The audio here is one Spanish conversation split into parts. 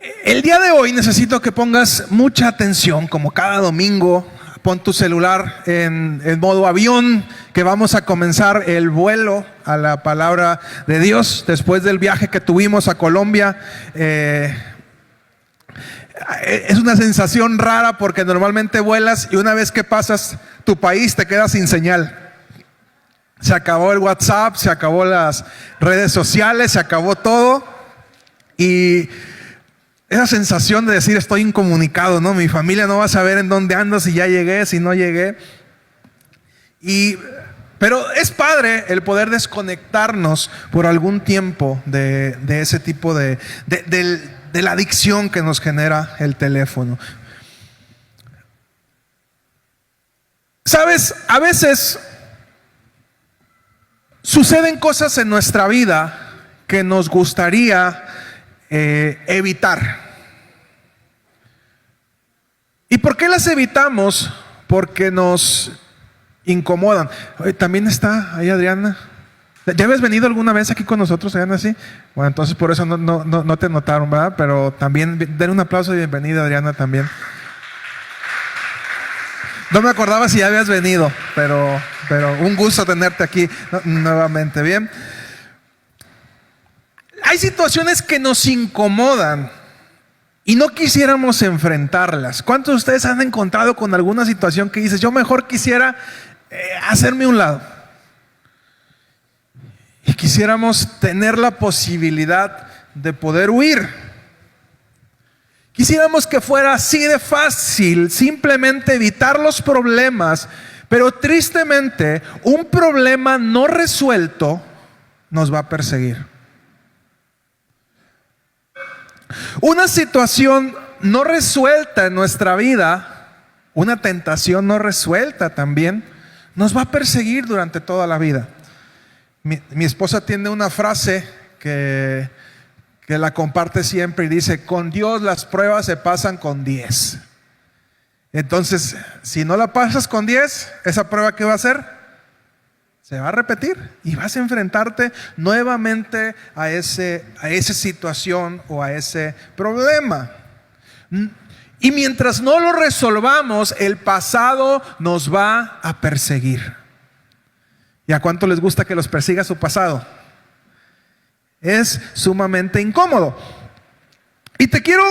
El día de hoy necesito que pongas mucha atención, como cada domingo. Pon tu celular en modo avión, que vamos a comenzar el vuelo a la palabra de Dios después del viaje que tuvimos a Colombia. Es una sensación rara porque normalmente vuelas y una vez que pasas tu país te quedas sin señal. Se acabó el WhatsApp, se acabó las redes sociales, se acabó todo. Y esa sensación de decir estoy incomunicado, ¿no? Mi familia no va a saber en dónde ando, si ya llegué, si no llegué. Pero es padre el poder desconectarnos por algún tiempo de ese tipo de la adicción que nos genera el teléfono. ¿Sabes? A veces suceden cosas en nuestra vida que nos gustaría evitar. ¿Y por qué las evitamos? Porque nos incomodan. También está ahí Adriana. ¿Ya habías venido alguna vez aquí con nosotros, Adriana? ¿Sí? Bueno, entonces por eso no te notaron, ¿verdad? Pero también den un aplauso y bienvenida, Adriana, también. No me acordaba si ya habías venido, pero un gusto tenerte aquí nuevamente. Bien. Hay situaciones que nos incomodan y no quisiéramos enfrentarlas. ¿Cuántos de ustedes han encontrado con alguna situación que dices, yo mejor quisiera hacerme a un lado? Y quisiéramos tener la posibilidad de poder huir. Quisiéramos que fuera así de fácil, simplemente evitar los problemas, pero tristemente un problema no resuelto nos va a perseguir. Una situación no resuelta en nuestra vida, una tentación no resuelta también, nos va a perseguir durante toda la vida. Mi esposa tiene una frase que la comparte siempre y dice, con Dios las pruebas se pasan con 10. Entonces, si no la pasas con 10, ¿esa prueba qué va a hacer? Se va a repetir y vas a enfrentarte nuevamente a esa situación o a ese problema. Y mientras no lo resolvamos, el pasado nos va a perseguir. ¿Y a cuánto les gusta que los persiga su pasado? Es sumamente incómodo. Y te quiero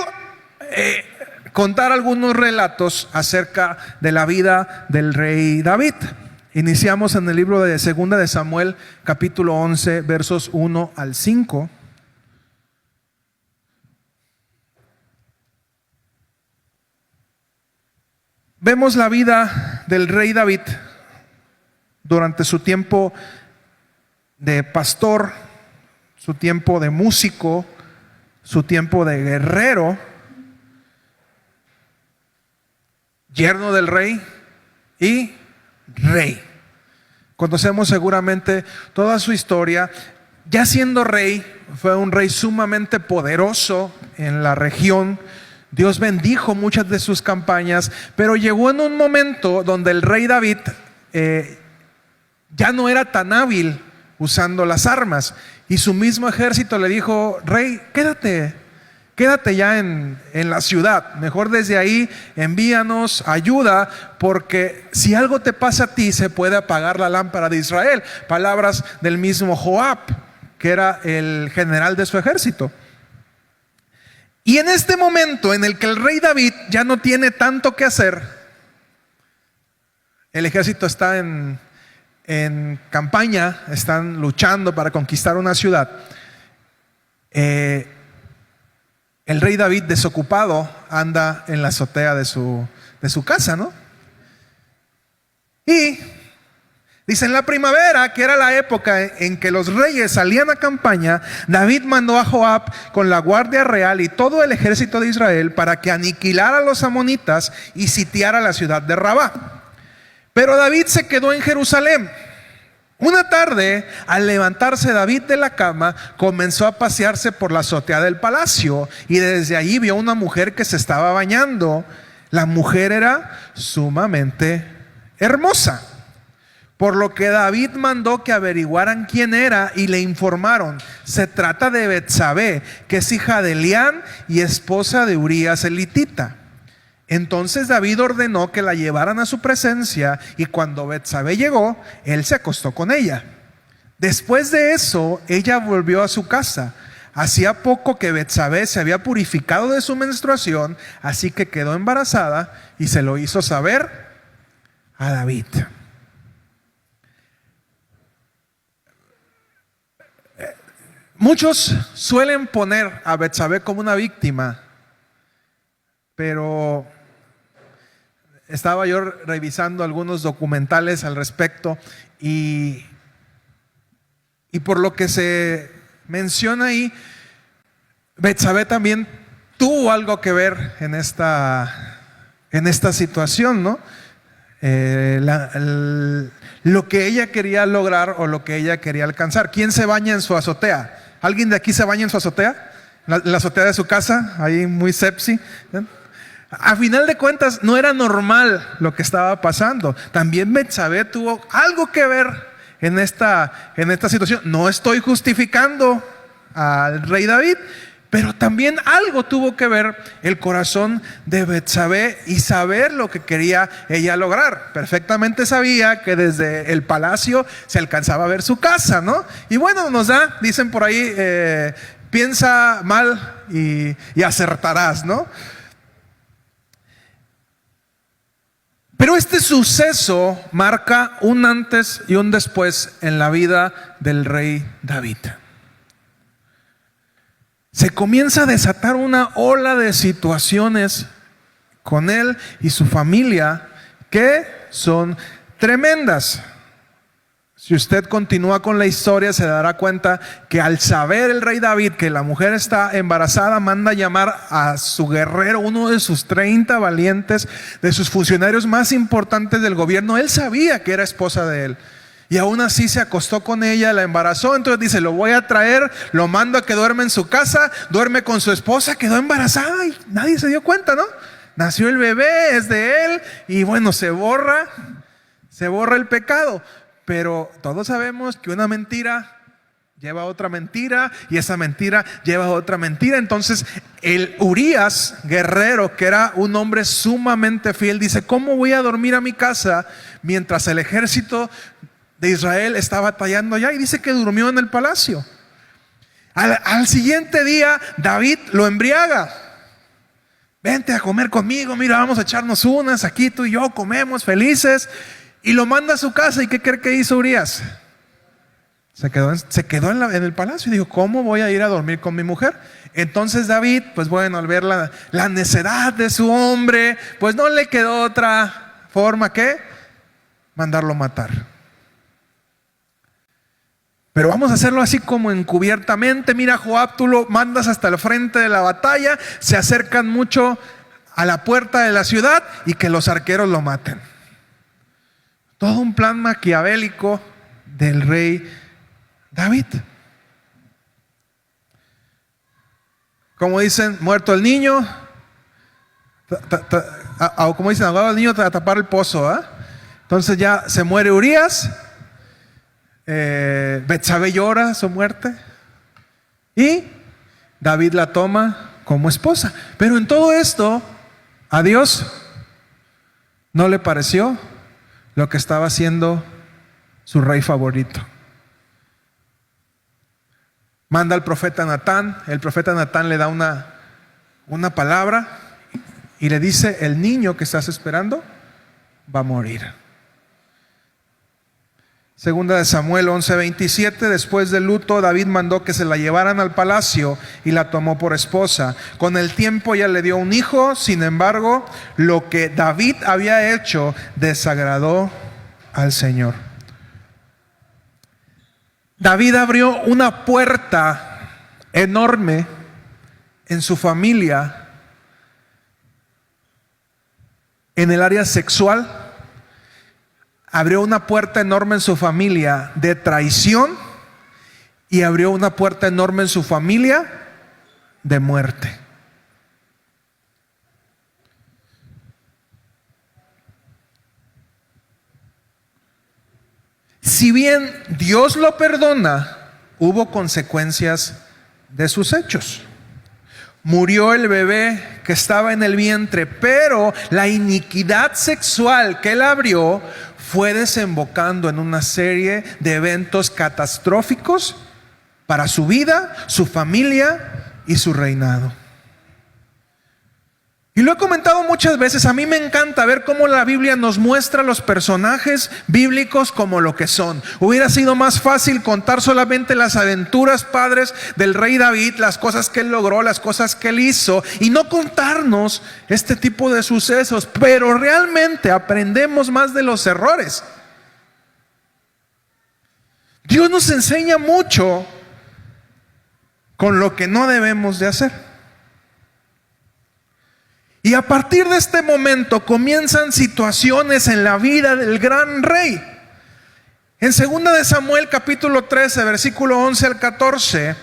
contar algunos relatos acerca de la vida del rey David. Iniciamos en el libro de 2 de Samuel, capítulo 11, versos 1 al 5. Vemos la vida del rey David durante su tiempo de pastor, su tiempo de músico, su tiempo de guerrero, yerno del rey y rey. Conocemos seguramente toda su historia. Ya siendo rey, fue un rey sumamente poderoso en la región. Dios bendijo muchas de sus campañas, pero llegó en un momento donde el rey David ya no era tan hábil usando las armas, y su mismo ejército le dijo, rey, quédate ya en la ciudad, mejor desde ahí envíanos ayuda, porque si algo te pasa a ti se puede apagar la lámpara de Israel. Palabras del mismo Joab, que era el general de su ejército. Y en este momento en el que el rey David ya no tiene tanto que hacer, el ejército está en campaña, están luchando para conquistar una ciudad. El rey David, desocupado, anda en la azotea de su casa, ¿no? Y dice, en la primavera, que era la época en que los reyes salían a campaña, David mandó a Joab con la guardia real y todo el ejército de Israel para que aniquilara a los amonitas y sitiara la ciudad de Rabá. Pero David se quedó en Jerusalén. Una tarde, al levantarse David de la cama, comenzó a pasearse por la azotea del palacio y desde allí vio una mujer que se estaba bañando. La mujer era sumamente hermosa. Por lo que David mandó que averiguaran quién era y le informaron: se trata de Betsabé, que es hija de Elián y esposa de Urías el hitita. Entonces David ordenó que la llevaran a su presencia, y cuando Betsabé llegó, él se acostó con ella. Después de eso, ella volvió a su casa. Hacía poco que Betsabé se había purificado de su menstruación, así que quedó embarazada y se lo hizo saber a David. Muchos suelen poner a Betsabé como una víctima, pero estaba yo revisando algunos documentales al respecto y por lo que se menciona ahí, Betsabé también tuvo algo que ver en esta situación, ¿no? Lo que ella quería lograr o lo que ella quería alcanzar. ¿Quién se baña en su azotea? ¿Alguien de aquí se baña en su azotea? La azotea de su casa, ahí muy sepsi. A final de cuentas, no era normal lo que estaba pasando. También Betsabé tuvo algo que ver en esta situación. No estoy justificando al rey David, pero también algo tuvo que ver el corazón de Betsabé y saber lo que quería ella lograr. Perfectamente sabía que desde el palacio se alcanzaba a ver su casa, ¿no? Y bueno, dicen por ahí, piensa mal y acertarás, ¿no? Pero este suceso marca un antes y un después en la vida del rey David. Se comienza a desatar una ola de situaciones con él y su familia que son tremendas. Si usted continúa con la historia, se dará cuenta que al saber el rey David que la mujer está embarazada, manda llamar a su guerrero, uno de sus 30 valientes, de sus funcionarios más importantes del gobierno. Él sabía que era esposa de él, y aún así se acostó con ella, la embarazó. Entonces dice: lo voy a traer, lo mando a que duerme en su casa. Duerme con su esposa, quedó embarazada y nadie se dio cuenta, ¿no? Nació el bebé, es de él, y bueno, se borra el pecado. Pero todos sabemos que una mentira lleva a otra mentira, y esa mentira lleva a otra mentira. Entonces el Urías, guerrero, que era un hombre sumamente fiel, dice: ¿cómo voy a dormir a mi casa mientras el ejército de Israel está batallando allá? Y dice que durmió en el palacio. Al siguiente día David lo embriaga: vente a comer conmigo, mira, vamos a echarnos unas, aquí tú y yo comemos felices. Y lo manda a su casa. ¿Y qué cree que hizo Urías? Se quedó en el palacio y dijo: ¿cómo voy a ir a dormir con mi mujer? Entonces David, pues bueno, al ver la necedad de su hombre, pues no le quedó otra forma que mandarlo matar. Pero vamos a hacerlo así como encubiertamente. Mira, Joab, tú lo mandas hasta el frente de la batalla, se acercan mucho a la puerta de la ciudad y que los arqueros lo maten. Todo un plan maquiavélico del rey David. Como dicen, muerto el niño, o como dicen, ahogado el niño, a tapar el pozo, ¿eh? Entonces ya se muere Urías, Betsabé llora su muerte y David la toma como esposa. Pero en todo esto, a Dios no le pareció lo que estaba haciendo su rey favorito. Manda al profeta Natán. El profeta Natán le da una palabra y le dice: el niño que estás esperando va a morir. Segunda de Samuel 11:27. Después del luto, David mandó que se la llevaran al palacio y la tomó por esposa. Con el tiempo ella le dio un hijo. Sin embargo, lo que David había hecho desagradó al Señor. David abrió una puerta enorme en su familia, en el área sexual. Abrió una puerta enorme en su familia de traición, y abrió una puerta enorme en su familia de muerte. si bien Dios lo perdona, hubo consecuencias de sus hechos. Murió el bebé que estaba en el vientre, pero la iniquidad sexual que él abrió fue desembocando en una serie de eventos catastróficos para su vida, su familia y su reinado. Y lo he comentado muchas veces, a mí me encanta ver cómo la Biblia nos muestra los personajes bíblicos como lo que son. Hubiera sido más fácil contar solamente las aventuras, padres, del rey David, las cosas que él logró, las cosas que él hizo, y no contarnos este tipo de sucesos, pero realmente aprendemos más de los errores. Dios nos enseña mucho con lo que no debemos de hacer. Y a partir de este momento comienzan situaciones en la vida del gran rey. En 2 de Samuel capítulo 13, versículo 11 al 14,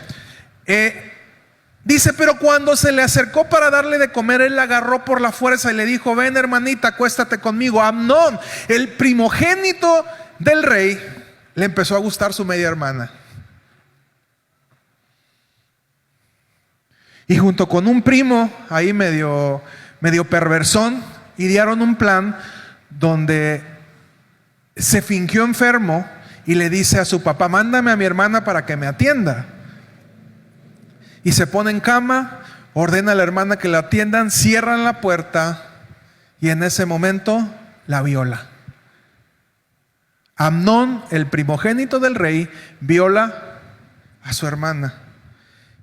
dice: pero cuando se le acercó para darle de comer, él la agarró por la fuerza y le dijo: ven, hermanita, acuéstate conmigo. Amnón, el primogénito del rey, le empezó a gustar su media hermana. Y junto con un primo ahí medio perversón, idearon un plan donde se fingió enfermo y le dice a su papá: mándame a mi hermana para que me atienda. Y se pone en cama, ordena a la hermana que la atiendan, cierran la puerta y en ese momento la viola. Amnón, el primogénito del rey, viola a su hermana.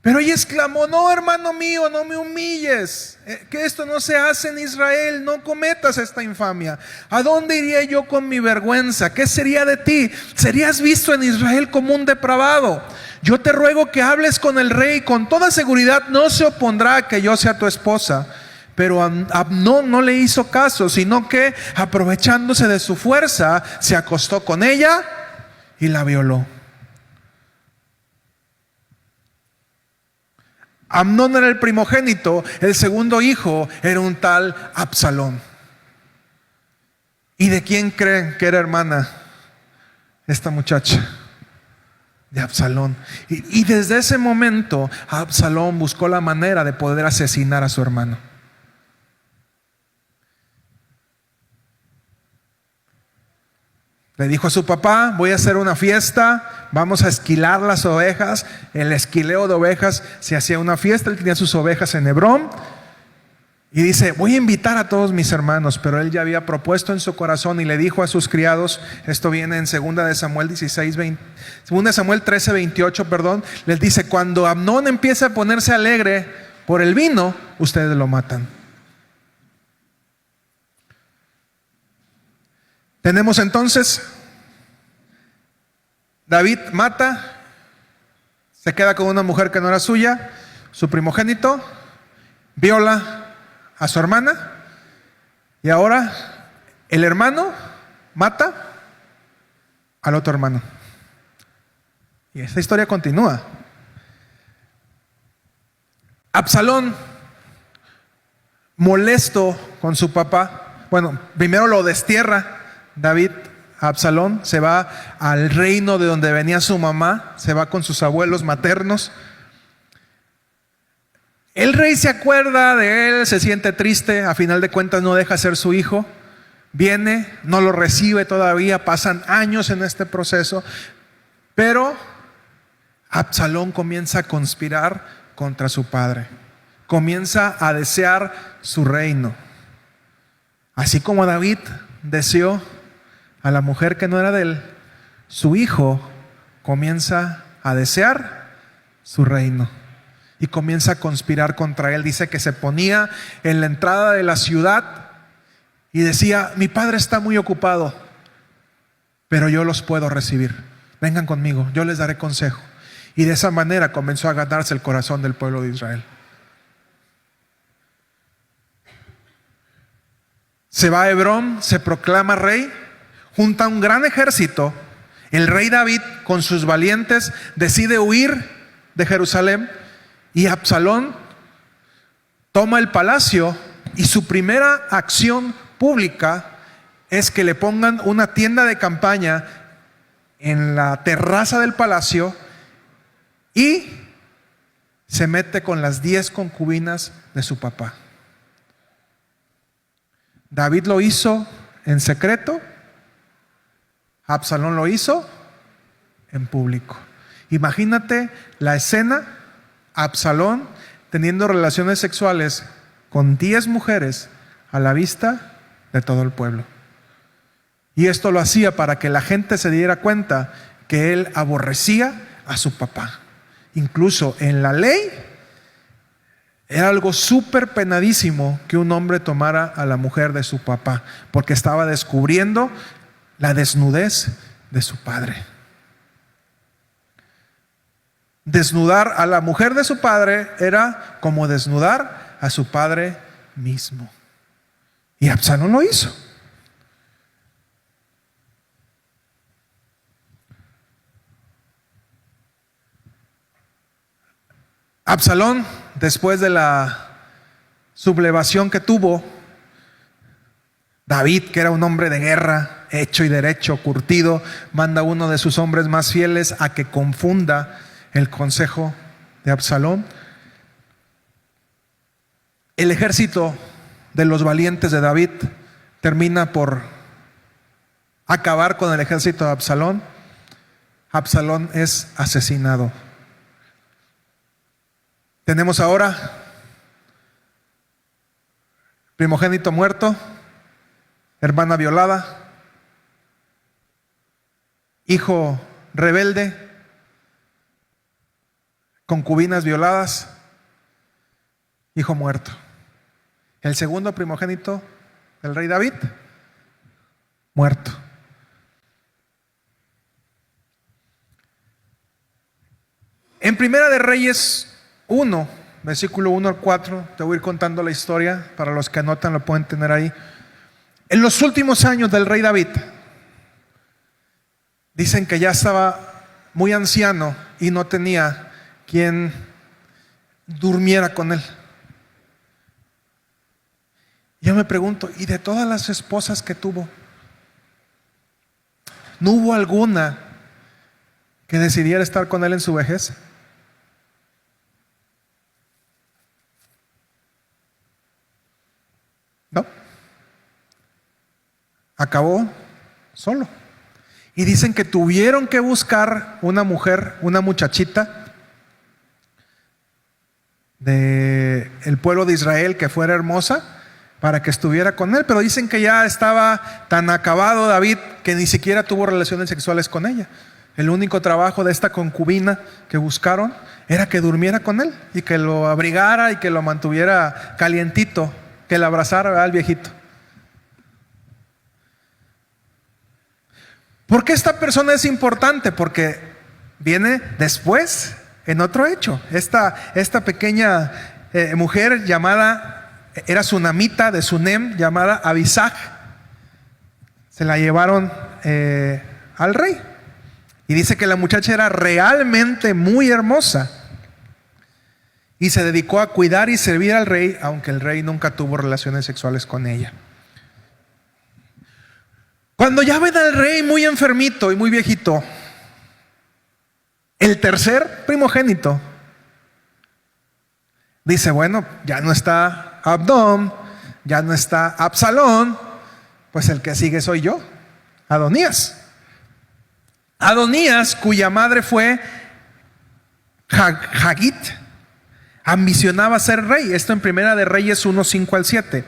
Pero ella exclamó: no, hermano mío, no me humilles, que esto no se hace en Israel, no cometas esta infamia. ¿A dónde iría yo con mi vergüenza? ¿Qué sería de ti? Serías visto en Israel como un depravado. Yo te ruego que hables con el rey, con toda seguridad no se opondrá a que yo sea tu esposa. Pero Amnón no le hizo caso, sino que aprovechándose de su fuerza, se acostó con ella y la violó. Amnón era el primogénito, el segundo hijo era un tal Absalón. ¿Y de quién creen que era hermana esta muchacha? De Absalón. Y desde ese momento Absalón buscó la manera de poder asesinar a su hermano. Le dijo a su papá: voy a hacer una fiesta, vamos a esquilar las ovejas. El esquileo de ovejas se hacía una fiesta, él tenía sus ovejas en Hebrón. Y dice: voy a invitar a todos mis hermanos. Pero él ya había propuesto en su corazón y le dijo a sus criados, esto viene en 2 de Samuel 2 de Samuel 13, 28, les dice: cuando Amnón empieza a ponerse alegre por el vino, ustedes lo matan. Tenemos entonces, David mata, se queda con una mujer que no era suya, su primogénito, viola a su hermana, y ahora el hermano mata al otro hermano. Y esta historia continúa. Absalón, molesto con su papá, primero lo destierra David a Absalón, se va al reino de donde venía su mamá, se va con sus abuelos maternos. El rey se acuerda de él, se siente triste, a final de cuentas no deja ser su hijo. Viene, no lo recibe todavía, pasan años en este proceso, pero Absalón comienza a conspirar contra su padre, comienza a desear su reino. Así como David deseó a la mujer que no era de él, su hijo comienza a desear su reino y comienza a conspirar contra él. Dice que se ponía en la entrada de la ciudad y decía: mi padre está muy ocupado, pero yo los puedo recibir, vengan conmigo, yo les daré consejo. Y de esa manera comenzó a ganarse el corazón del pueblo de Israel. Se va a Hebrón, se proclama rey, junta un gran ejército. El rey David con sus valientes decide huir de Jerusalén y Absalón toma el palacio y su primera acción pública es que le pongan una tienda de campaña en la terraza del palacio y se mete con las 10 concubinas de su papá. David lo hizo en secreto, Absalón lo hizo en público. Imagínate la escena: Absalón teniendo relaciones sexuales con 10 mujeres a la vista de todo el pueblo. Y esto lo hacía para que la gente se diera cuenta que él aborrecía a su papá. Incluso en la ley era algo súper penadísimo que un hombre tomara a la mujer de su papá, porque estaba descubriendo la desnudez de su padre. Desnudar a la mujer de su padre era como desnudar a su padre mismo. Y Absalón lo hizo. Absalón, después de la sublevación que tuvo, David, que era un hombre de guerra, hecho y derecho, curtido, manda a uno de sus hombres más fieles a que confunda el consejo de Absalón. El ejército de los valientes de David termina por acabar con el ejército de Absalón. Absalón es asesinado. Tenemos ahora primogénito muerto, hermana violada, hijo rebelde, concubinas violadas, hijo muerto. El segundo primogénito del rey David, muerto. En Primera de Reyes 1, versículo 1 al 4, te voy a ir contando la historia. Para los que anotan lo pueden tener ahí. En los últimos años del rey David, dicen que ya estaba muy anciano y no tenía quien durmiera con él. Yo me pregunto, ¿y de todas las esposas que tuvo, no hubo alguna que decidiera estar con él en su vejez? No. Acabó solo. Y dicen que tuvieron que buscar una mujer, una muchachita del pueblo de Israel que fuera hermosa para que estuviera con él. Pero dicen que ya estaba tan acabado David que ni siquiera tuvo relaciones sexuales con ella. El único trabajo de esta concubina que buscaron era que durmiera con él y que lo abrigara y que lo mantuviera calientito, que le abrazara al viejito. ¿Por qué esta persona es importante? Porque viene después en otro hecho. Esta pequeña mujer llamada, era sunamita de Sunem, llamada Abisag, se la llevaron al rey. Y dice que la muchacha era realmente muy hermosa y se dedicó a cuidar y servir al rey, aunque el rey nunca tuvo relaciones sexuales con ella. Cuando ya ven al rey muy enfermito y muy viejito, el tercer primogénito dice, bueno, ya no está Abdón, ya no está Absalón, pues el que sigue soy yo, Adonías. Adonías, cuya madre fue Hagit, ambicionaba ser rey. Esto en Primera de Reyes 1, 5 al 7.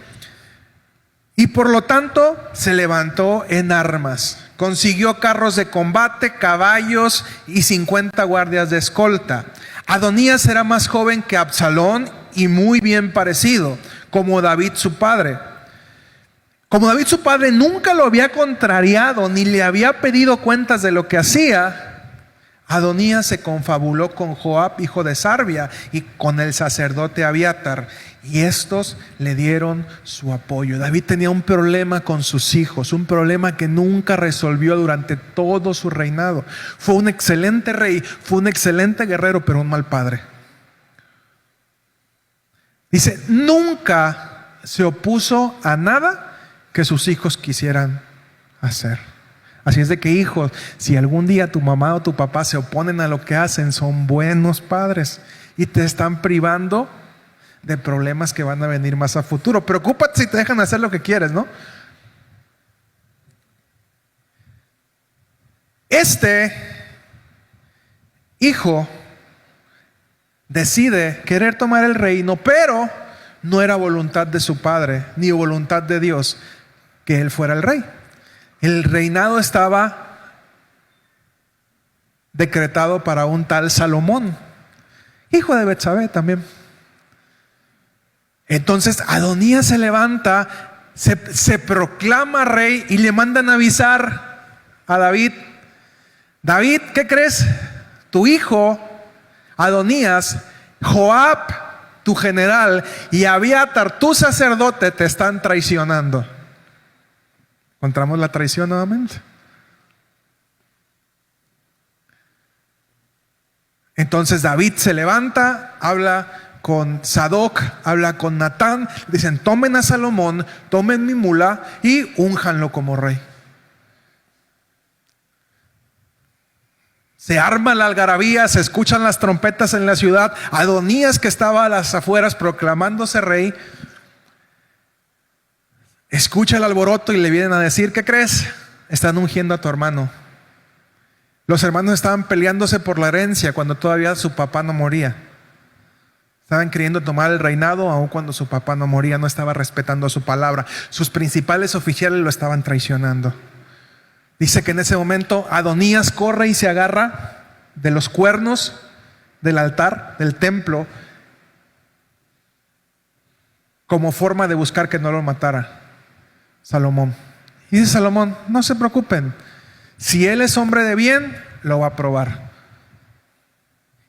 Y por lo tanto se levantó en armas. Consiguió carros de combate, caballos y 50 guardias de escolta. Adonías era más joven que Absalón y muy bien parecido, como David su padre. Como David su padre nunca lo había contrariado ni le había pedido cuentas de lo que hacía, Adonías se confabuló con Joab, hijo de Sarvia, y con el sacerdote Abiatar, y estos le dieron su apoyo. David tenía un problema con sus hijos, un problema que nunca resolvió durante todo su reinado. Fue un excelente rey, fue un excelente guerrero, pero un mal padre. Dice, nunca se opuso a nada que sus hijos quisieran hacer. Así es de que, hijos, si algún día tu mamá o tu papá se oponen a lo que hacen, son buenos padres y te están privando de problemas que van a venir más a futuro. Preocúpate si te dejan hacer lo que quieres, ¿no? Este hijo decide querer tomar el reino, pero no era voluntad de su padre, ni voluntad de Dios que él fuera el rey. El reinado estaba decretado para un tal Salomón, hijo de Betsabé también. Entonces Adonías se levanta, se proclama rey y le mandan avisar a David: David, ¿qué crees? Tu hijo Adonías, Joab, tu general, y Abiatar, tu sacerdote, te están traicionando. ¿Encontramos la traición nuevamente? Entonces David se levanta, habla con Sadoc, habla con Natán, dicen: tomen a Salomón, tomen mi mula y únjanlo como rey. Se arma la algarabía, se escuchan las trompetas en la ciudad. Adonías, que estaba a las afueras proclamándose rey, escucha el alboroto y le vienen a decir: ¿qué crees? Están ungiendo a tu hermano. Los hermanos estaban peleándose por la herencia cuando todavía su papá no moría. Estaban queriendo tomar el reinado aun cuando su papá no moría, no estaba respetando su palabra. Sus principales oficiales lo estaban traicionando. Dice que en ese momento Adonías corre y se agarra de los cuernos del altar, del templo, como forma de buscar que no lo matara Salomón. Y dice Salomón: no se preocupen, si él es hombre de bien, lo va a probar.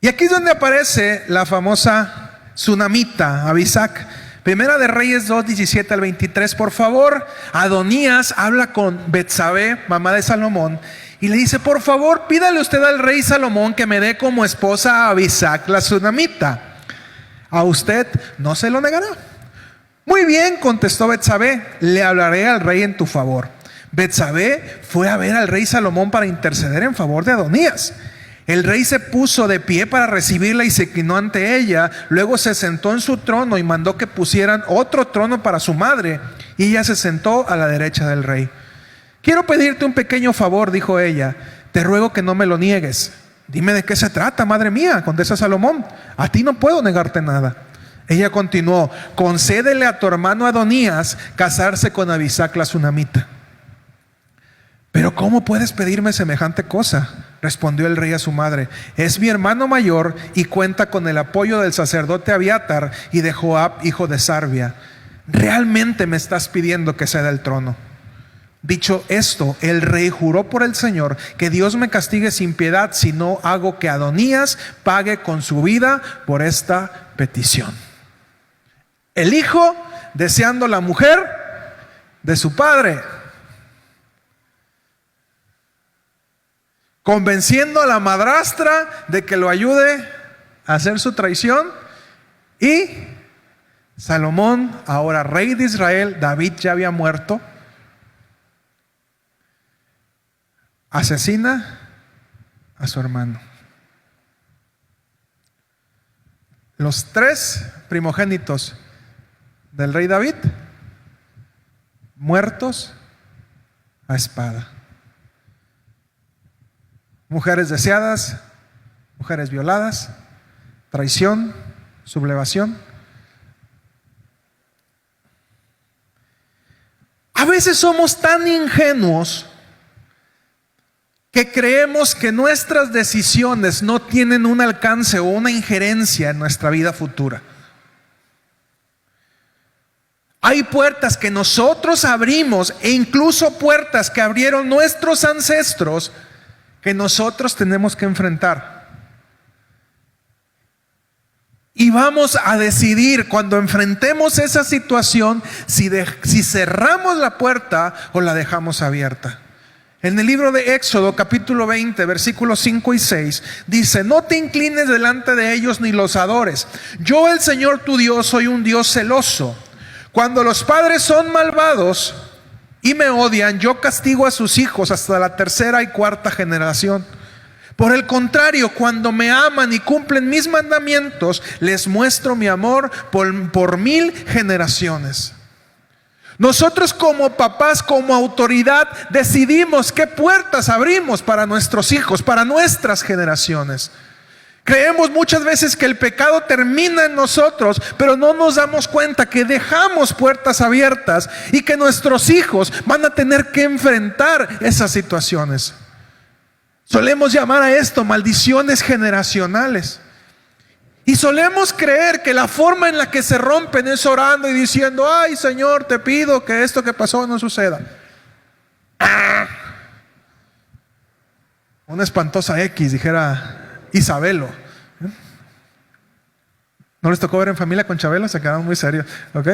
Y aquí es donde aparece la famosa tsunamita, Abisac. Primera de Reyes 2, 17 al 23. Por favor, Adonías habla con Betsabé, mamá de Salomón, y le dice: por favor, pídale usted al rey Salomón que me dé como esposa a Abisac, la tsunamita. A usted no se lo negará. Muy bien, contestó Betsabé, le hablaré al rey en tu favor. Betsabé fue a ver al rey Salomón para interceder en favor de Adonías. El rey se puso de pie para recibirla y se inclinó ante ella. Luego se sentó en su trono y mandó que pusieran otro trono para su madre, y ella se sentó a la derecha del rey. Quiero pedirte un pequeño favor, dijo ella. Te ruego que no me lo niegues. Dime de qué se trata, madre mía, contesta Salomón. A ti no puedo negarte nada. Ella continuó: concédele a tu hermano Adonías casarse con Abisac la tsunamita. Pero ¿cómo puedes pedirme semejante cosa?, respondió el rey a su madre. Es mi hermano mayor y cuenta con el apoyo del sacerdote Abiatar y de Joab, hijo de Sarvia. ¿Realmente me estás pidiendo que ceda el trono? Dicho esto, el rey juró por el Señor que Dios me castigue sin piedad si no hago que Adonías pague con su vida por esta petición. El hijo deseando la mujer de su padre, convenciendo a la madrastra de que lo ayude a hacer su traición. Y Salomón, ahora rey de Israel, David ya había muerto, asesina a su hermano. Los tres primogénitos del rey David muertos a espada. Mujeres deseadas, mujeres violadas, traición, sublevación. A veces somos tan ingenuos que creemos que nuestras decisiones no tienen un alcance o una injerencia en nuestra vida futura. Hay puertas que nosotros abrimos, e incluso puertas que abrieron nuestros ancestros, que nosotros tenemos que enfrentar. Y vamos a decidir cuando enfrentemos esa situación si cerramos la puerta o la dejamos abierta. En el libro de Éxodo, capítulo 20, versículos 5 y 6, dice: no te inclines delante de ellos ni los adores. Yo, el Señor tu Dios, soy un Dios celoso. Cuando los padres son malvados y me odian, yo castigo a sus hijos hasta la tercera y cuarta generación. Por el contrario, cuando me aman y cumplen mis mandamientos, les muestro mi amor por 1000 generaciones. Nosotros como papás, como autoridad, decidimos qué puertas abrimos para nuestros hijos, para nuestras generaciones. Creemos muchas veces que el pecado termina en nosotros, pero no nos damos cuenta que dejamos puertas abiertas y que nuestros hijos van a tener que enfrentar esas situaciones. Solemos llamar a esto maldiciones generacionales. Y solemos creer que la forma en la que se rompen es orando y diciendo: ay, Señor, te pido que esto que pasó no suceda. Una espantosa X, dijera Isabelo. ¿No les tocó ver En Familia con Chabelo? Se quedaron muy serios, ¿ok?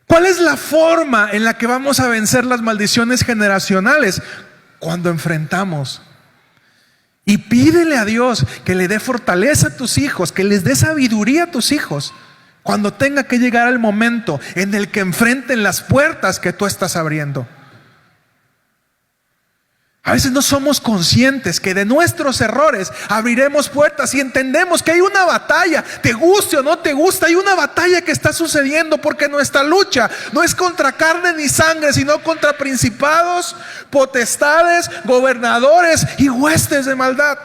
¿Cuál es la forma en la que vamos a vencer las maldiciones generacionales? Cuando enfrentamos. Y pídele a Dios que le dé fortaleza a tus hijos, que les dé sabiduría a tus hijos, cuando tenga que llegar el momento en el que enfrenten las puertas que tú estás abriendo. A veces no somos conscientes que de nuestros errores abriremos puertas y entendemos que hay una batalla, te guste o no te gusta, hay una batalla que está sucediendo, porque nuestra lucha no es contra carne ni sangre, sino contra principados, potestades, gobernadores y huestes de maldad.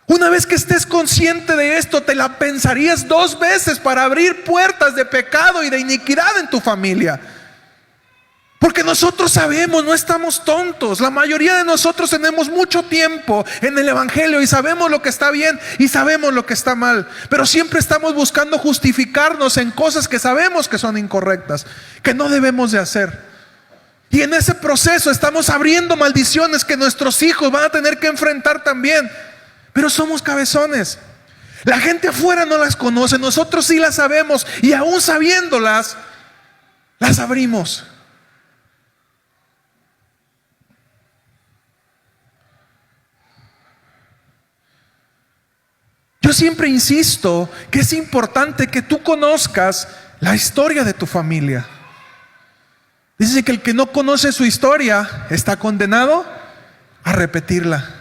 Una vez que estés consciente de esto, te la pensarías 2 veces para abrir puertas de pecado y de iniquidad en tu familia. Porque nosotros sabemos, no estamos tontos. La mayoría de nosotros tenemos mucho tiempo en el Evangelio y sabemos lo que está bien y sabemos lo que está mal. Pero siempre estamos buscando justificarnos en cosas que sabemos que son incorrectas, que no debemos de hacer. Y en ese proceso estamos abriendo maldiciones que nuestros hijos van a tener que enfrentar también. Pero somos cabezones. La gente afuera no las conoce, nosotros sí las sabemos, y aún sabiéndolas, las abrimos. Yo siempre insisto que es importante que tú conozcas la historia de tu familia. Dice que el que no conoce su historia está condenado a repetirla.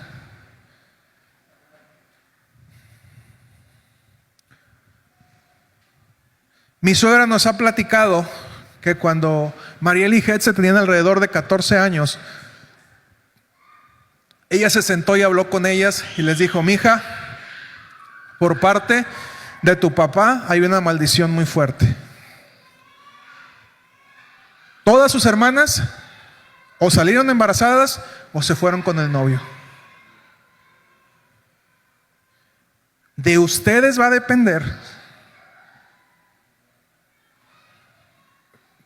Mi suegra nos ha platicado que cuando Mariel y Hetze tenían alrededor de 14 años, ella se sentó y habló con ellas y les dijo: mija, por parte de tu papá hay una maldición muy fuerte. Todas sus hermanas o salieron embarazadas o se fueron con el novio. De ustedes va a depender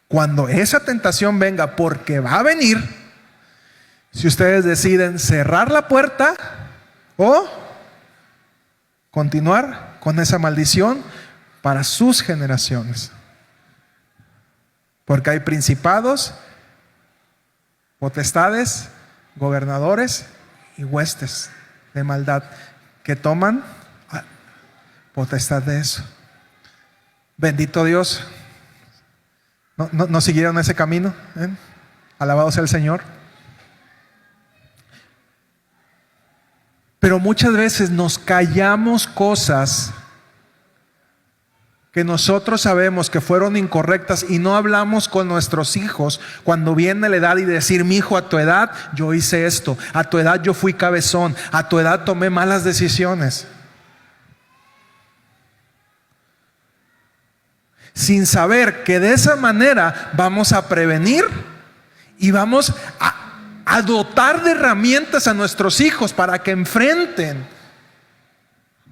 cuando esa tentación venga, porque va a venir, si ustedes deciden cerrar la puerta o continuar con esa maldición para sus generaciones. Porque hay principados, potestades, gobernadores y huestes de maldad que toman potestad de eso. Bendito Dios. No siguieron ese camino, ¿eh? Alabado sea el Señor. Pero muchas veces nos callamos cosas que nosotros sabemos que fueron incorrectas y no hablamos con nuestros hijos cuando viene la edad y decir: mi hijo, a tu edad yo hice esto, a tu edad yo fui cabezón, a tu edad tomé malas decisiones. Sin saber que de esa manera vamos a prevenir y vamos a dotar de herramientas a nuestros hijos para que enfrenten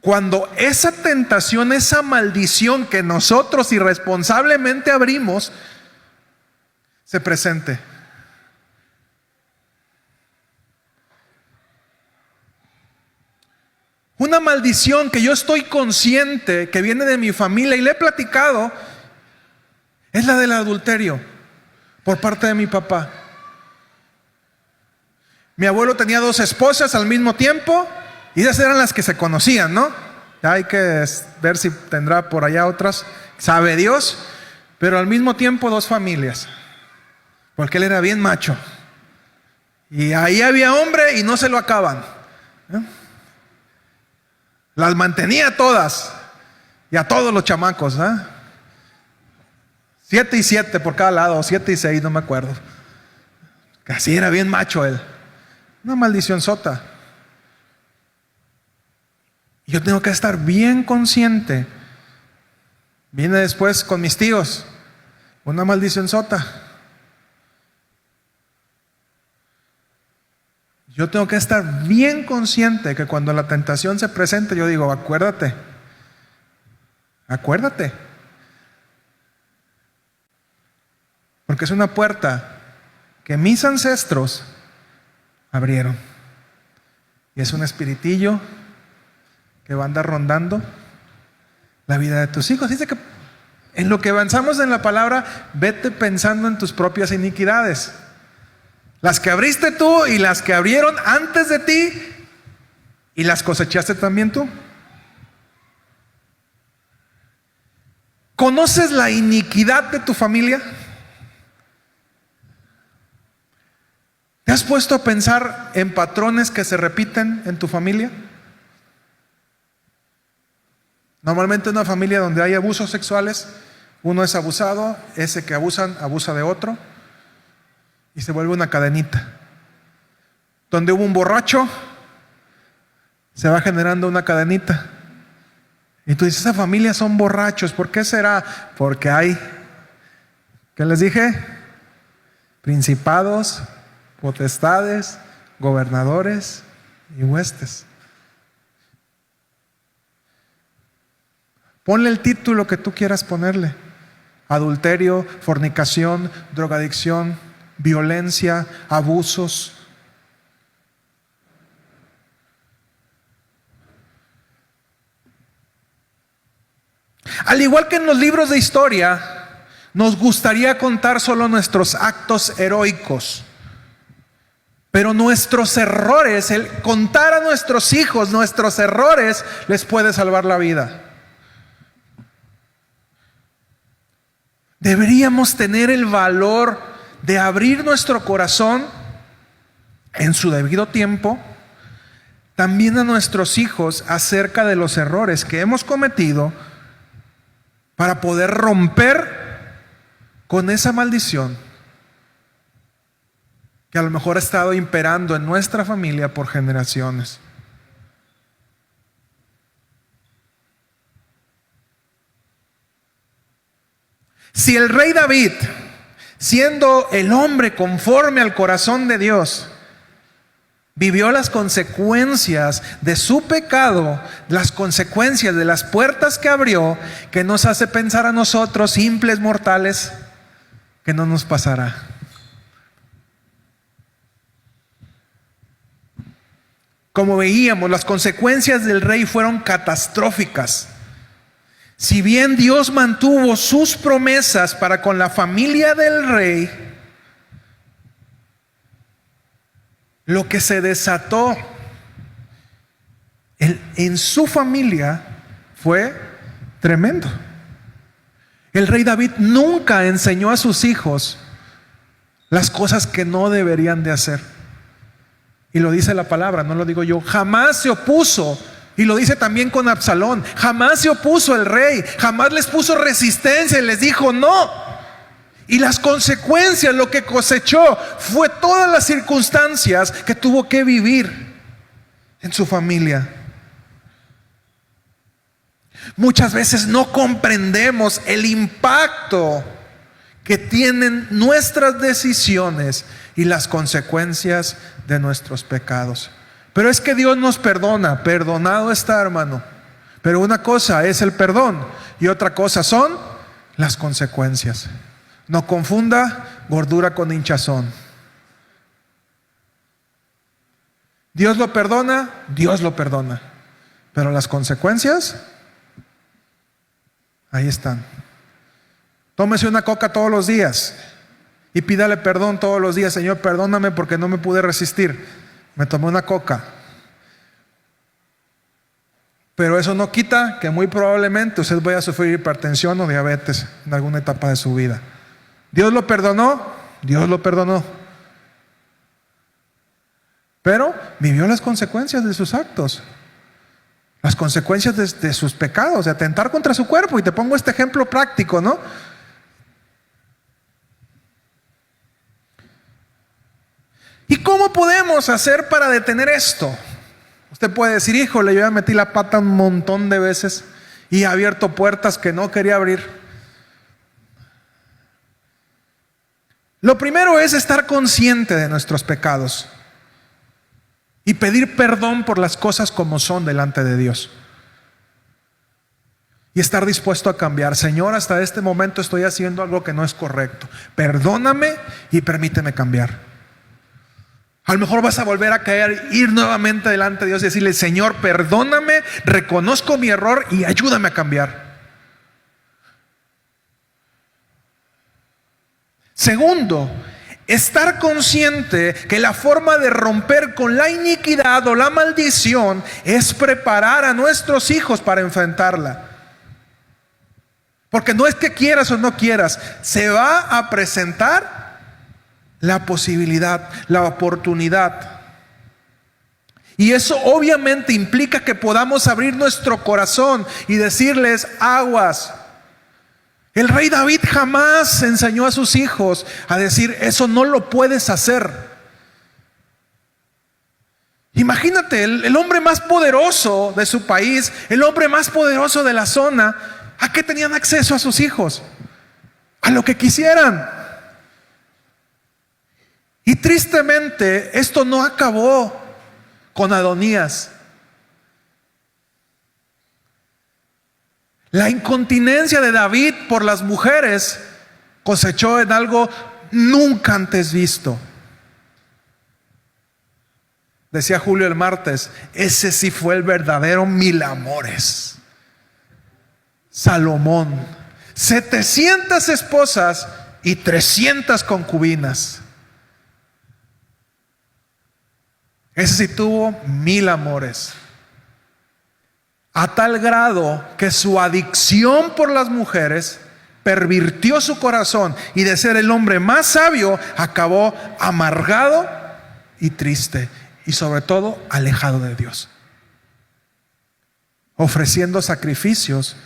cuando esa tentación, esa maldición que nosotros irresponsablemente abrimos, se presente. Una maldición que yo estoy consciente que viene de mi familia y le he platicado es la del adulterio por parte de mi papá. Mi abuelo tenía 2 esposas al mismo tiempo y esas eran las que se conocían, ¿no? Hay que ver si tendrá por allá otras, sabe Dios, pero al mismo tiempo 2 familias, porque él era bien macho. Y ahí había hombre y no se lo acaban. Las mantenía todas y a todos los chamacos. 7 y 7 por cada lado, 7 y 6, no me acuerdo. Así era bien macho él. Una maldición sota. Yo tengo que estar bien consciente. Viene después con mis tíos, una maldición sota. Yo tengo que estar bien consciente que cuando la tentación se presente, yo digo, acuérdate. Porque es una puerta que mis ancestros abrieron. Y es un espiritillo que va a andar rondando la vida de tus hijos. Dice que en lo que avanzamos en la palabra, vete pensando en tus propias iniquidades. Las que abriste tú y las que abrieron antes de ti y las cosechaste también tú. ¿Conoces la iniquidad de tu familia? ¿Te has puesto a pensar en patrones que se repiten en tu familia? Normalmente en una familia donde hay abusos sexuales, uno es abusado, ese que abusa de otro y se vuelve una cadenita. Donde hubo un borracho, se va generando una cadenita. Y tú dices, esa familia son borrachos, ¿por qué será? Porque hay, ¿qué les dije? Principados, potestades, gobernadores y huestes. Ponle el título que tú quieras ponerle: adulterio, fornicación, drogadicción, violencia, abusos. Al igual que en los libros de historia, nos gustaría contar solo nuestros actos heroicos, pero nuestros errores, el contar a nuestros hijos nuestros errores, les puede salvar la vida. Deberíamos tener el valor de abrir nuestro corazón en su debido tiempo también a nuestros hijos acerca de los errores que hemos cometido, para poder romper con esa maldición que a lo mejor ha estado imperando en nuestra familia por generaciones. Si el rey David, siendo el hombre conforme al corazón de Dios, vivió las consecuencias de su pecado, las consecuencias de las puertas que abrió, que nos hace pensar a nosotros, simples mortales, que no nos pasará. Como veíamos, las consecuencias del rey fueron catastróficas. Si bien Dios mantuvo sus promesas para con la familia del rey, lo que se desató en su familia fue tremendo. El rey David nunca enseñó a sus hijos las cosas que no deberían de hacer. Y lo dice la palabra, no lo digo yo. Jamás se opuso, y lo dice también con Absalón, jamás se opuso el rey, jamás les puso resistencia y les dijo no. Y las consecuencias, lo que cosechó, fue todas las circunstancias que tuvo que vivir en su familia. Muchas veces no comprendemos el impacto que tienen nuestras decisiones y las consecuencias de nuestros pecados. Pero es que Dios nos perdona, perdonado está, hermano. Pero una cosa es el perdón y otra cosa son las consecuencias. No confunda gordura con hinchazón. Dios lo perdona, pero las consecuencias ahí están. Tómese una coca todos los días y pídale perdón todos los días. Señor, perdóname porque no me pude resistir, me tomé una coca. Pero eso no quita que muy probablemente usted vaya a sufrir hipertensión o diabetes en alguna etapa de su vida. ¿Dios lo perdonó? Dios lo perdonó. Pero vivió las consecuencias de sus actos. Las consecuencias de sus pecados, de atentar contra su cuerpo. Y te pongo este ejemplo práctico, ¿no? ¿Y cómo podemos hacer para detener esto? Usted puede decir, híjole, yo ya metí la pata un montón de veces y he abierto puertas que no quería abrir. Lo primero es estar consciente de nuestros pecados y pedir perdón por las cosas como son delante de Dios. Y estar dispuesto a cambiar. Señor, hasta este momento estoy haciendo algo que no es correcto. Perdóname y permíteme cambiar. A lo mejor vas a volver a caer, ir nuevamente delante de Dios y decirle, Señor, perdóname, reconozco mi error y ayúdame a cambiar. Segundo, estar consciente que la forma de romper con la iniquidad o la maldición es preparar a nuestros hijos para enfrentarla. Porque no es que quieras o no quieras, se va a presentar la posibilidad, la oportunidad. Y eso obviamente implica que podamos abrir nuestro corazón y decirles, aguas. El rey David jamás enseñó a sus hijos a decir, eso no lo puedes hacer. Imagínate, el hombre más poderoso de su país, el hombre más poderoso de la zona, ¿a qué tenían acceso a sus hijos? A lo que quisieran. Y tristemente, esto no acabó con Adonías. La incontinencia de David por las mujeres cosechó en algo nunca antes visto. Decía Julio el martes, ese sí fue el verdadero mil amores. Salomón, 700 esposas y 300 concubinas. Ese sí tuvo 1000 amores. A tal grado que su adicción por las mujeres pervirtió su corazón y de ser el hombre más sabio acabó amargado y triste y sobre todo alejado de Dios, ofreciendo sacrificios,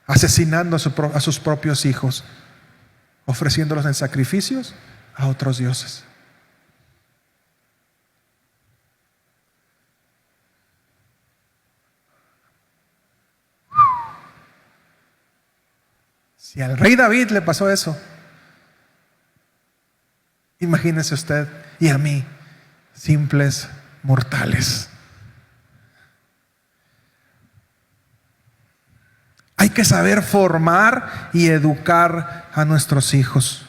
asesinando a sus propios hijos, ofreciéndolos en sacrificios a otros dioses. Si al rey David le pasó eso, imagínese usted y a mí, simples mortales. Hay que saber formar y educar a nuestros hijos.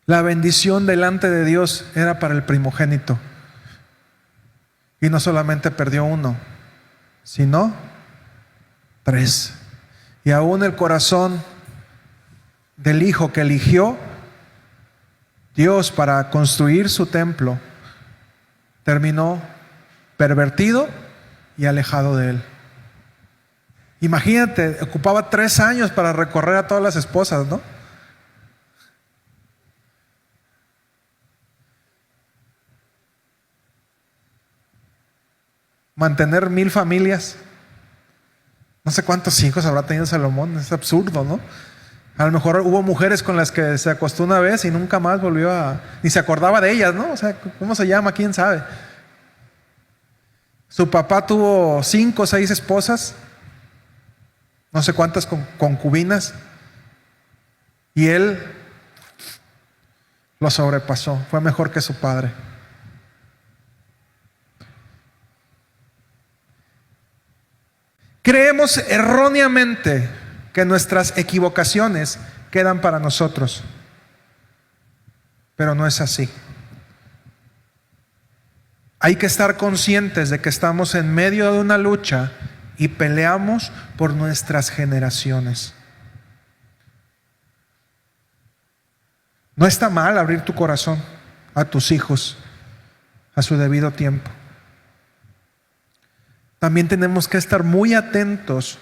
La bendición delante de Dios era para el primogénito. Y no solamente perdió uno, sino 3. Y aún el corazón del hijo que eligió Dios para construir su templo terminó pervertido y alejado de él. Imagínate, ocupaba 3 años para recorrer a todas las esposas, ¿no? Mantener 1000 familias. No sé cuántos hijos habrá tenido Salomón. Es absurdo, ¿no? A lo mejor hubo mujeres con las que se acostó una vez y nunca más volvió ni se acordaba de ellas, ¿no? O sea, ¿cómo se llama? ¿Quién sabe? Su papá tuvo 5 o 6 esposas, no sé cuántas concubinas, y él lo sobrepasó. Fue mejor que su padre. Creemos erróneamente que nuestras equivocaciones quedan para nosotros, pero no es así. Hay que estar conscientes de que estamos en medio de una lucha y peleamos por nuestras generaciones. No está mal abrir tu corazón a tus hijos, a su debido tiempo. También tenemos que estar muy atentos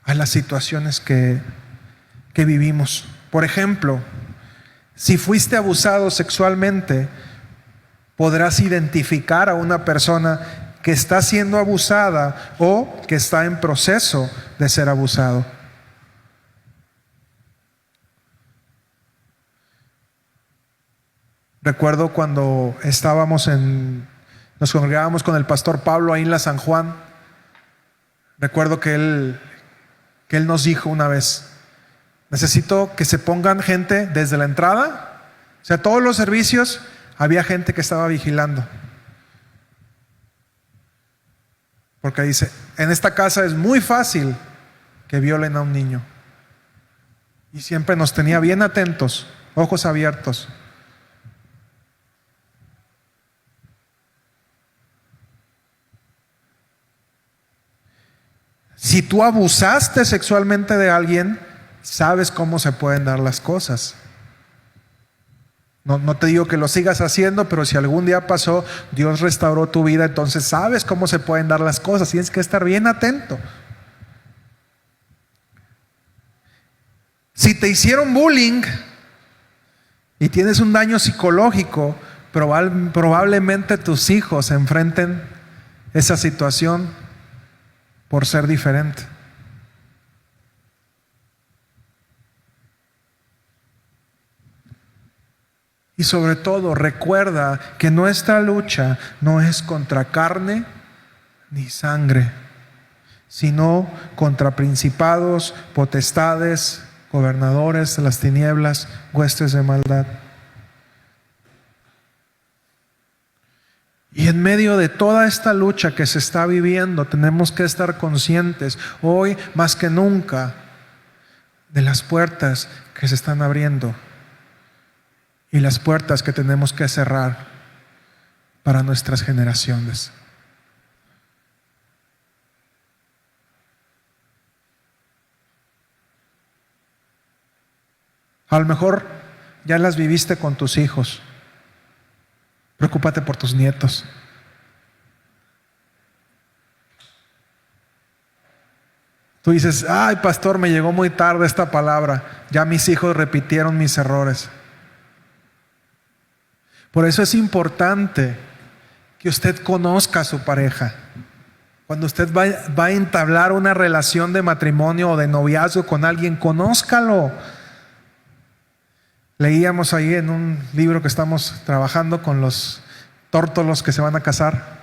a las situaciones que vivimos. Por ejemplo, si fuiste abusado sexualmente, podrás identificar a una persona que está siendo abusada o que está en proceso de ser abusado. Recuerdo cuando nos congregábamos con el pastor Pablo ahí en la San Juan. Recuerdo que él nos dijo una vez: necesito que se pongan gente desde la entrada. O sea, todos los servicios había gente que estaba vigilando. Porque dice, en esta casa es muy fácil que violen a un niño. Y siempre nos tenía bien atentos, ojos abiertos. Si tú abusaste sexualmente de alguien, sabes cómo se pueden dar las cosas. No te digo que lo sigas haciendo, pero si algún día pasó, Dios restauró tu vida, entonces sabes cómo se pueden dar las cosas. Tienes que estar bien atento. Si te hicieron bullying y tienes un daño psicológico, probablemente tus hijos enfrenten esa situación por ser diferente. Y sobre todo, recuerda que nuestra lucha no es contra carne ni sangre, sino contra principados, potestades, gobernadores de las tinieblas, huestes de maldad. Y en medio de toda esta lucha que se está viviendo, tenemos que estar conscientes, hoy más que nunca, de las puertas que se están abriendo y las puertas que tenemos que cerrar para nuestras generaciones. A lo mejor ya las viviste con tus hijos. Preocúpate por tus nietos. Tú dices, ay pastor, me llegó muy tarde esta palabra. Ya mis hijos repitieron mis errores. Por eso es importante que usted conozca a su pareja. Cuando usted va a entablar una relación de matrimonio o de noviazgo con alguien, conózcalo. Leíamos ahí en un libro que estamos trabajando con los tórtolos que se van a casar,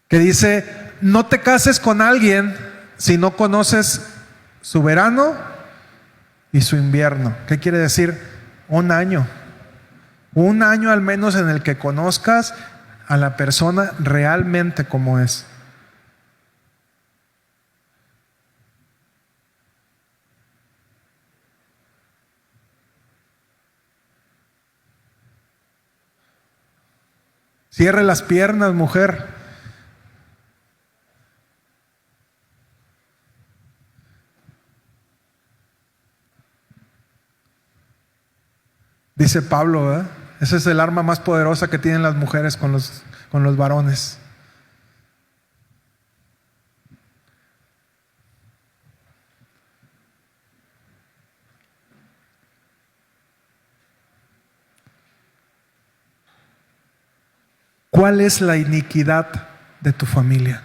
que dice, no te cases con alguien si no conoces su verano y su invierno. ¿Qué quiere decir? Un año al menos en el que conozcas a la persona realmente como es. Cierre las piernas, mujer. Dice Pablo, ¿verdad? Ese es el arma más poderosa que tienen las mujeres con los varones. ¿Cuál es la iniquidad de tu familia?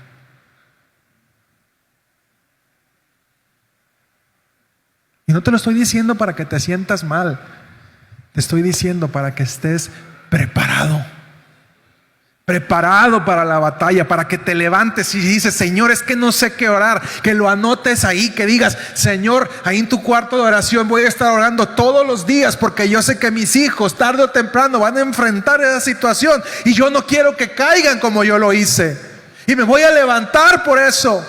Y no te lo estoy diciendo para que te sientas mal. Te estoy diciendo para que estés preparado para la batalla, para que te levantes y dices, Señor, es que no sé qué orar, que lo anotes ahí, que digas, Señor, ahí en tu cuarto de oración voy a estar orando todos los días, porque yo sé que mis hijos tarde o temprano van a enfrentar esa situación y yo no quiero que caigan como yo lo hice, y me voy a levantar por eso.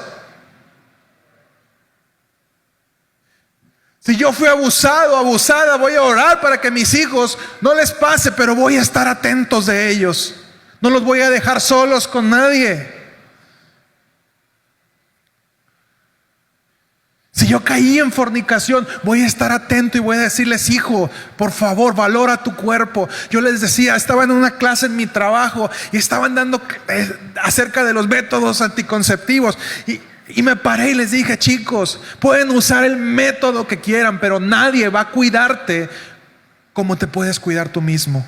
Si yo fui abusado, abusada, voy a orar para que mis hijos no les pase, pero voy a estar atentos de ellos. No los voy a dejar solos con nadie. Si yo caí en fornicación, voy a estar atento y voy a decirles: hijo, por favor, valora tu cuerpo. Yo les decía, estaba en una clase en mi trabajo y estaban dando acerca de los métodos anticonceptivos, y me paré y les dije: chicos, pueden usar el método que quieran, pero nadie va a cuidarte como te puedes cuidar tú mismo.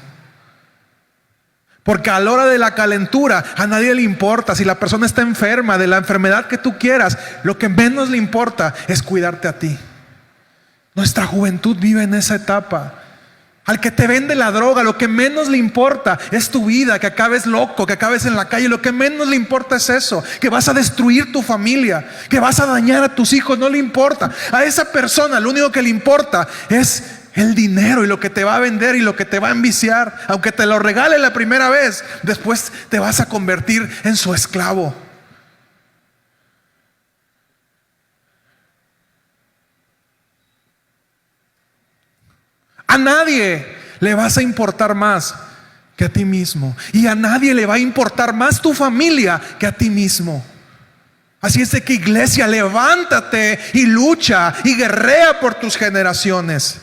Porque a la hora de la calentura a nadie le importa. Si la persona está enferma de la enfermedad que tú quieras, lo que menos le importa es cuidarte a ti. Nuestra juventud vive en esa etapa. Al que te vende la droga, lo que menos le importa es tu vida, que acabes loco, que acabes en la calle. Lo que menos le importa es eso, que vas a destruir tu familia, que vas a dañar a tus hijos. No le importa. A esa persona lo único que le importa es el dinero y lo que te va a vender y lo que te va a enviciar. Aunque te lo regale la primera vez, después te vas a convertir en su esclavo. A nadie le vas a importar más que a ti mismo, y a nadie le va a importar más tu familia que a ti mismo. Así es de que, iglesia, levántate y lucha y guerrea por tus generaciones.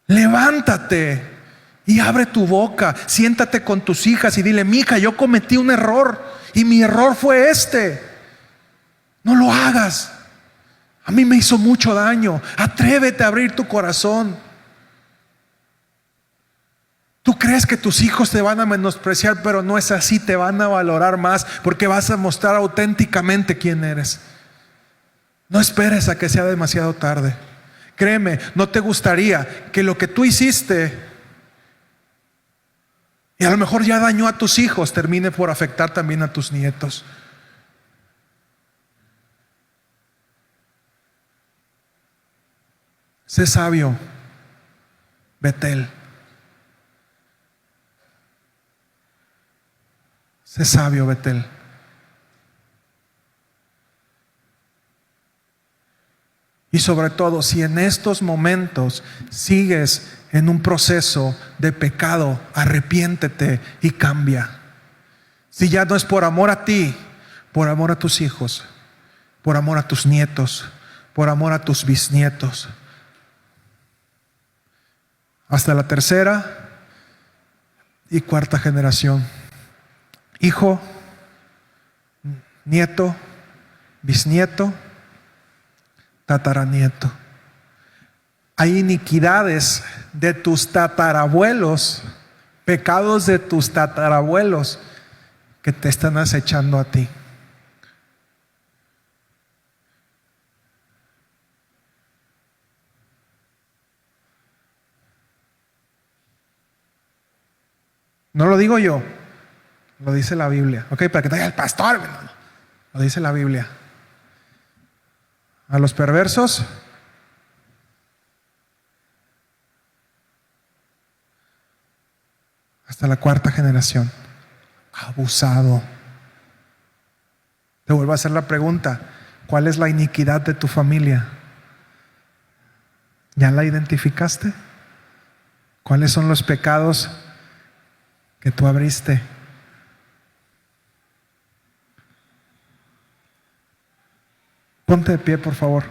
Levántate y abre tu boca, siéntate con tus hijas y dile: mija, yo cometí un error y mi error fue este. No lo hagas. A mí me hizo mucho daño. Atrévete a abrir tu corazón. Tú crees que tus hijos te van a menospreciar, pero no es así. Te van a valorar más porque vas a mostrar auténticamente quién eres. No esperes a que sea demasiado tarde. Créeme, no te gustaría que lo que tú hiciste, y a lo mejor ya dañó a tus hijos, termine por afectar también a tus nietos. Sé sabio, Betel. Sé sabio, Betel. Y sobre todo, si en estos momentos sigues en un proceso de pecado, arrepiéntete y cambia. Si ya no es por amor a ti, por amor a tus hijos, por amor a tus nietos, por amor a tus bisnietos, hasta la tercera y cuarta generación. Hijo, nieto, bisnieto, tataranieto. Hay iniquidades de tus tatarabuelos, pecados de tus tatarabuelos que te están acechando a ti. No lo digo yo, lo dice la Biblia. Ok, para que te diga el pastor, lo dice la Biblia. A los perversos hasta la cuarta generación. Abusado. Te vuelvo a hacer la pregunta: ¿cuál es la iniquidad de tu familia? ¿Ya la identificaste? ¿Cuáles son los pecados que tú abriste? Ponte de pie, por favor.